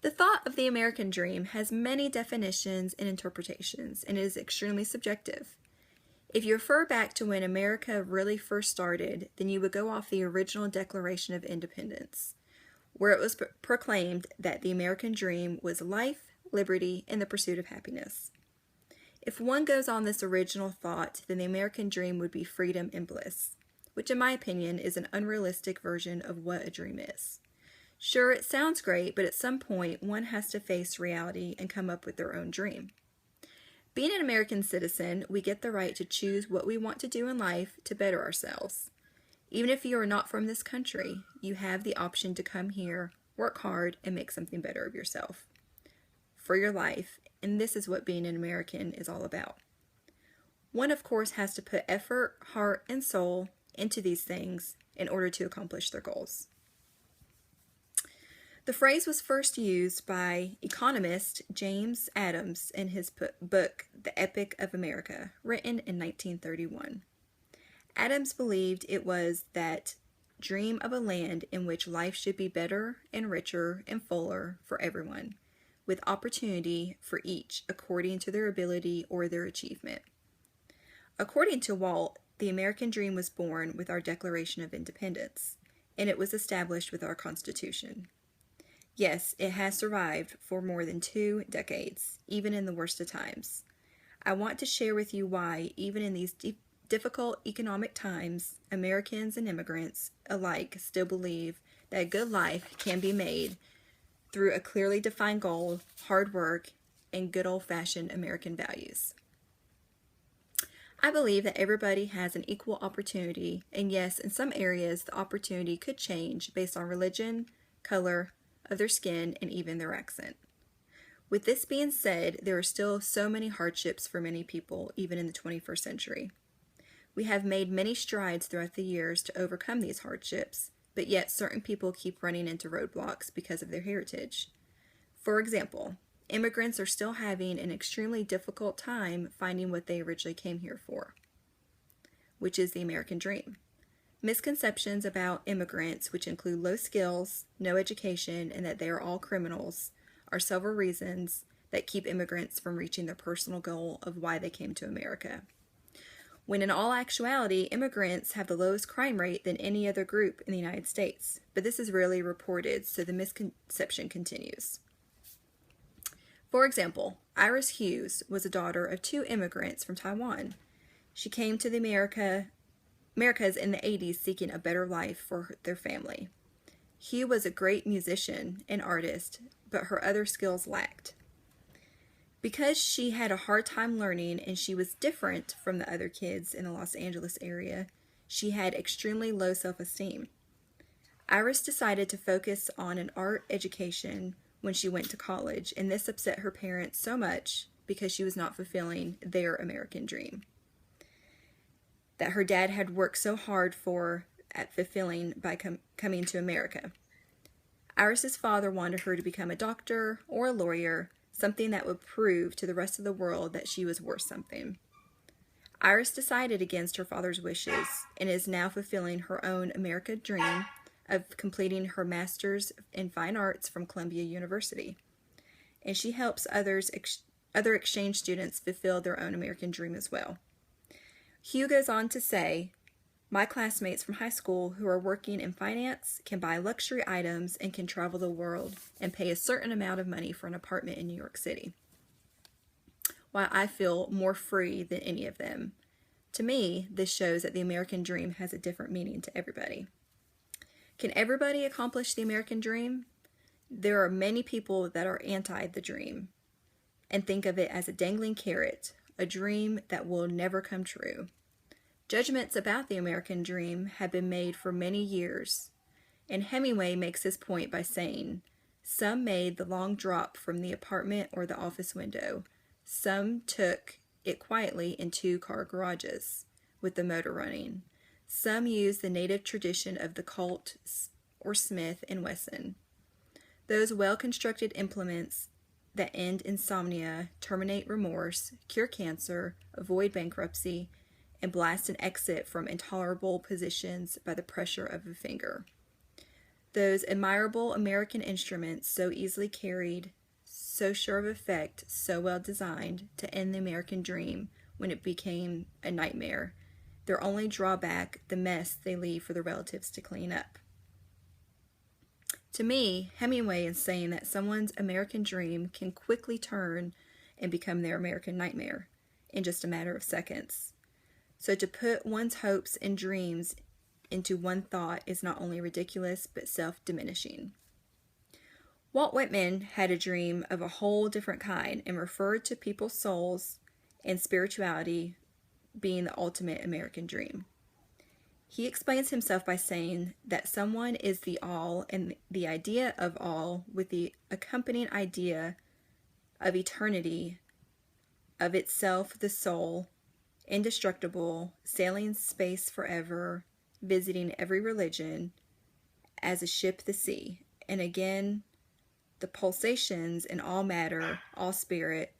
The thought of the American dream has many definitions and interpretations, and is extremely subjective. If you refer back to when America really first started, then you would go off the original Declaration of Independence, where it was proclaimed that the American dream was life, liberty, and the pursuit of happiness. If one goes on this original thought, then the American dream would be freedom and bliss, which in my opinion is an unrealistic version of what a dream is. Sure, it sounds great, but at some point one has to face reality and come up with their own dream. Being an American citizen, we get the right to choose what we want to do in life to better ourselves. Even if you are not from this country, you have the option to come here, work hard, and make something better of yourself for your life, and this is what being an American is all about. One, of course, has to put effort, heart, and soul into these things in order to accomplish their goals. The phrase was first used by economist James Adams in his book, The Epic of America, written in 1931. Adams believed it was that dream of a land in which life should be better and richer and fuller for everyone, with opportunity for each according to their ability or their achievement. According to Walt, the American dream was born with our Declaration of Independence, and it was established with our Constitution. Yes, it has survived for more than 2 decades, even in the worst of times. I want to share with you why, even in these difficult economic times, Americans and immigrants alike still believe that a good life can be made through a clearly defined goal, hard work, and good old-fashioned American values. I believe that everybody has an equal opportunity, and yes, in some areas the opportunity could change based on religion, color of their skin, and even their accent. With this being said, there are still so many hardships for many people, even in the 21st century. We have made many strides throughout the years to overcome these hardships, but yet certain people keep running into roadblocks because of their heritage. For example, immigrants are still having an extremely difficult time finding what they originally came here for, which is the American dream. Misconceptions about immigrants, which include low skills, no education, and that they are all criminals, are several reasons that keep immigrants from reaching their personal goal of why they came to America. When in all actuality, immigrants have the lowest crime rate than any other group in the United States, but this is rarely reported, so the misconception continues. For example, Iris Hughes was a daughter of 2 immigrants from Taiwan. She came to the Americas in the 80s seeking a better life for their family. Hugh was a great musician and artist, but her other skills lacked. Because she had a hard time learning and she was different from the other kids in the Los Angeles area, she had extremely low self-esteem. Iris decided to focus on an art education when she went to college, and this upset her parents so much because she was not fulfilling their American dream that her dad had worked so hard for at fulfilling by coming to America. Iris's father wanted her to become a doctor or a lawyer, something that would prove to the rest of the world that she was worth something. Iris decided against her father's wishes and is now fulfilling her own American dream of completing her master's in fine arts from Columbia University. And she helps other exchange students fulfill their own American dream as well. Hugh goes on to say, "My classmates from high school who are working in finance can buy luxury items and can travel the world and pay a certain amount of money for an apartment in New York City, while I feel more free than any of them. To me, this shows that the American dream has a different meaning to everybody." Can everybody accomplish the American dream? There are many people that are anti the dream and think of it as a dangling carrot, a dream that will never come true. Judgments about the American dream have been made for many years, and Hemingway makes his point by saying, "Some made the long drop from the apartment or the office window. Some took it quietly in 2-car garages with the motor running. Some used the native tradition of the Colt or Smith & Wesson. Those well-constructed implements that end insomnia, terminate remorse, cure cancer, avoid bankruptcy, and blast an exit from intolerable positions by the pressure of a finger. Those admirable American instruments, so easily carried, so sure of effect, so well designed to end the American dream when it became a nightmare. Their only drawback, the mess they leave for the relatives to clean up. To me, Hemingway is saying that someone's American dream can quickly turn and become their American nightmare in just a matter of seconds. So to put one's hopes and dreams into one thought is not only ridiculous, but self-diminishing. Walt Whitman had a dream of a whole different kind and referred to people's souls and spirituality being the ultimate American dream. He explains himself by saying that someone is the all and the idea of all with the accompanying idea of eternity, of itself the soul, indestructible, sailing space forever, visiting every religion, as a ship the sea, and again the pulsations in all matter, all spirit,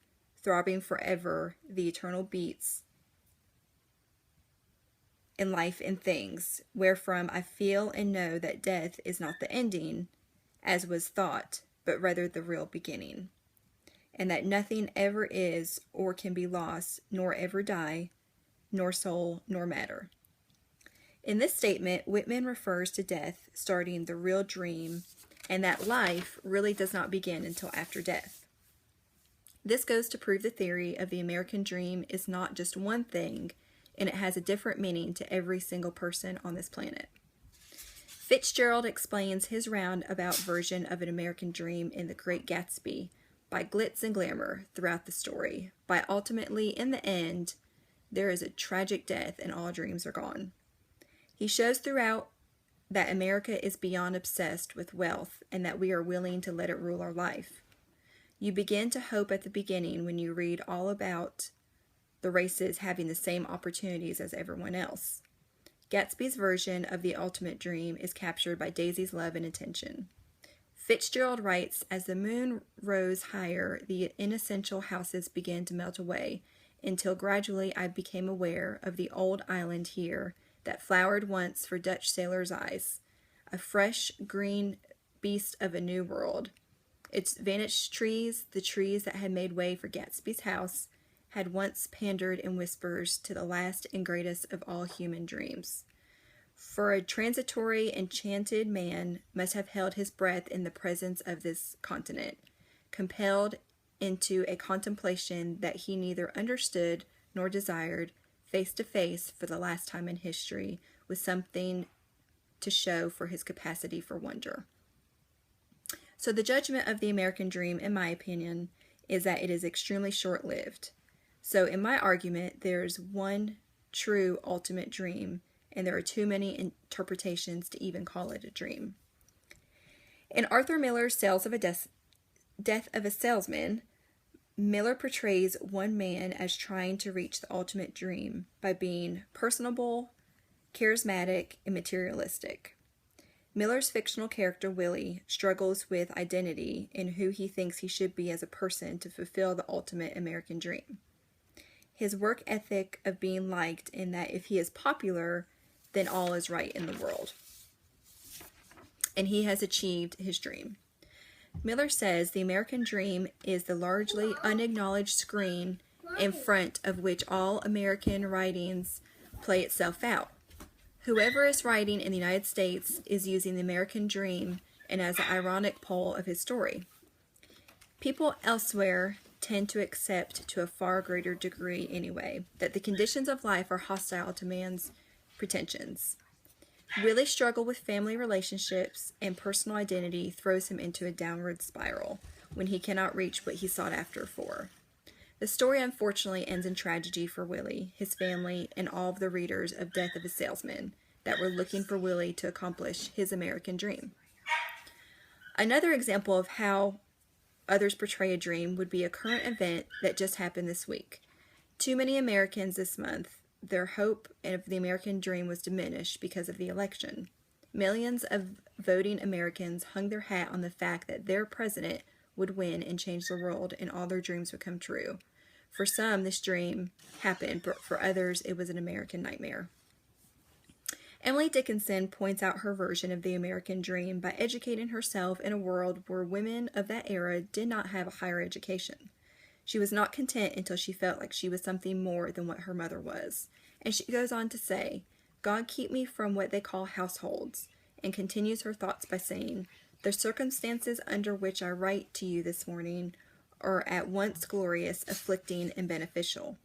throbbing forever, the eternal beats in life and things, wherefrom I feel and know that death is not the ending, as was thought, but rather the real beginning, and that nothing ever is or can be lost, nor ever die, nor soul, nor matter. In this statement, Whitman refers to death starting the real dream, and that life really does not begin until after death. This goes to prove the theory of the American dream is not just one thing, and it has a different meaning to every single person on this planet. Fitzgerald explains his roundabout version of an American dream in The Great Gatsby by glitz and glamour throughout the story, by ultimately, in the end, there is a tragic death and all dreams are gone. He shows throughout that America is beyond obsessed with wealth and that we are willing to let it rule our life. You begin to hope at the beginning when you read all about the races having the same opportunities as everyone else. Gatsby's version of the ultimate dream is captured by Daisy's love and attention. Fitzgerald writes, as the moon rose higher, the inessential houses began to melt away, until gradually I became aware of the old island here that flowered once for Dutch sailors' eyes, a fresh green beast of a new world. Its vanished trees, the trees that had made way for Gatsby's house, had once pandered in whispers to the last and greatest of all human dreams. For a transitory, enchanted man must have held his breath in the presence of this continent, compelled into a contemplation that he neither understood nor desired, face to face for the last time in history, with something to show for his capacity for wonder. So the judgment of the American dream, in my opinion, is that it is extremely short-lived. So in my argument, there's one true ultimate dream, and there are too many interpretations to even call it a dream. In Arthur Miller's Death of a Salesman, Miller portrays one man as trying to reach the ultimate dream by being personable, charismatic, and materialistic. Miller's fictional character, Willie, struggles with identity in who he thinks he should be as a person to fulfill the ultimate American dream. His work ethic of being liked in that if he is popular, then all is right in the world. And he has achieved his dream. Miller says the American dream is the largely unacknowledged screen in front of which all American writings play itself out. Whoever is writing in the United States is using the American dream and as an ironic pole of his story. People elsewhere tend to accept, to a far greater degree anyway, that the conditions of life are hostile to man's pretensions. Willie's struggle with family relationships and personal identity throws him into a downward spiral when he cannot reach what he sought after for. The story unfortunately ends in tragedy for Willie, his family, and all of the readers of Death of a Salesman that were looking for Willie to accomplish his American dream. Another example of how others portray a dream would be a current event that just happened this week. Too many Americans this month, their hope of the American dream was diminished because of the election. Millions of voting Americans hung their hat on the fact that their president would win and change the world and all their dreams would come true. For some, this dream happened, but for others, it was an American nightmare. Emily Dickinson points out her version of the American dream by educating herself in a world where women of that era did not have a higher education. She was not content until she felt like she was something more than what her mother was. And she goes on to say, God keep me from what they call households, and continues her thoughts by saying, the circumstances under which I write to you this morning are at once glorious, afflicting, and beneficial.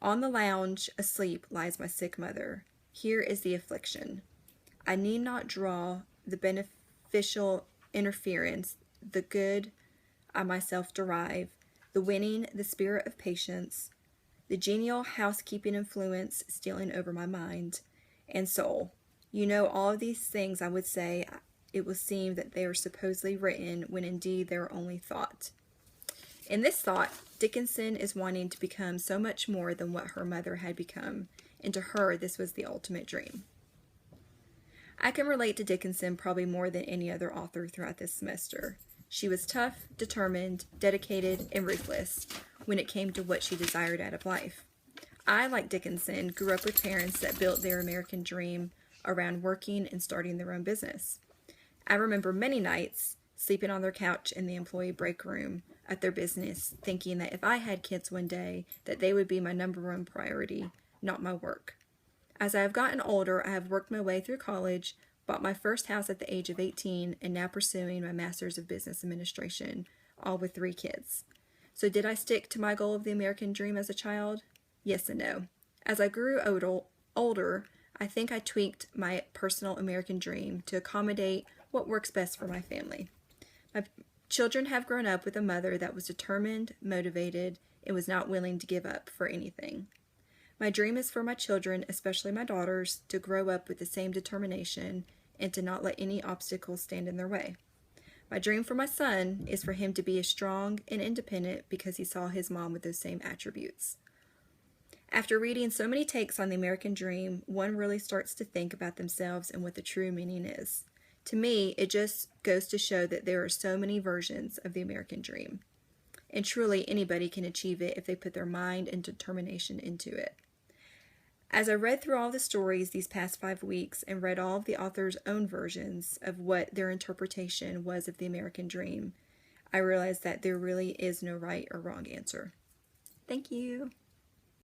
On the lounge, asleep, lies my sick mother. Here is the affliction. I need not draw the beneficial interference, the good I myself derive, the winning, the spirit of patience, the genial housekeeping influence stealing over my mind and soul. You know, all of these things I would say, it will seem that they are supposedly written when indeed they are only thought. In this thought, Dickinson is wanting to become so much more than what her mother had become, and to her this was the ultimate dream. I can relate to Dickinson probably more than any other author throughout this semester. She was tough, determined, dedicated, and ruthless when it came to what she desired out of life. I, like Dickinson, grew up with parents that built their American dream around working and starting their own business. I remember many nights sleeping on their couch in the employee break room at their business, thinking that if I had kids one day, that they would be my number one priority, not my work. As I have gotten older, I have worked my way through college, bought my first house at the age of 18, and now pursuing my Master's of Business Administration, all with 3 kids. So did I stick to my goal of the American dream as a child? Yes and no. As I grew older, I think I tweaked my personal American dream to accommodate what works best for my family. My children have grown up with a mother that was determined, motivated, and was not willing to give up for anything. My dream is for my children, especially my daughters, to grow up with the same determination and to not let any obstacles stand in their way. My dream for my son is for him to be as strong and independent because he saw his mom with those same attributes. After reading so many takes on the American dream, one really starts to think about themselves and what the true meaning is. To me, it just goes to show that there are so many versions of the American dream. And truly, anybody can achieve it if they put their mind and determination into it. As I read through all the stories these past 5 weeks and read all of the authors' own versions of what their interpretation was of the American dream, I realized that there really is no right or wrong answer. Thank you.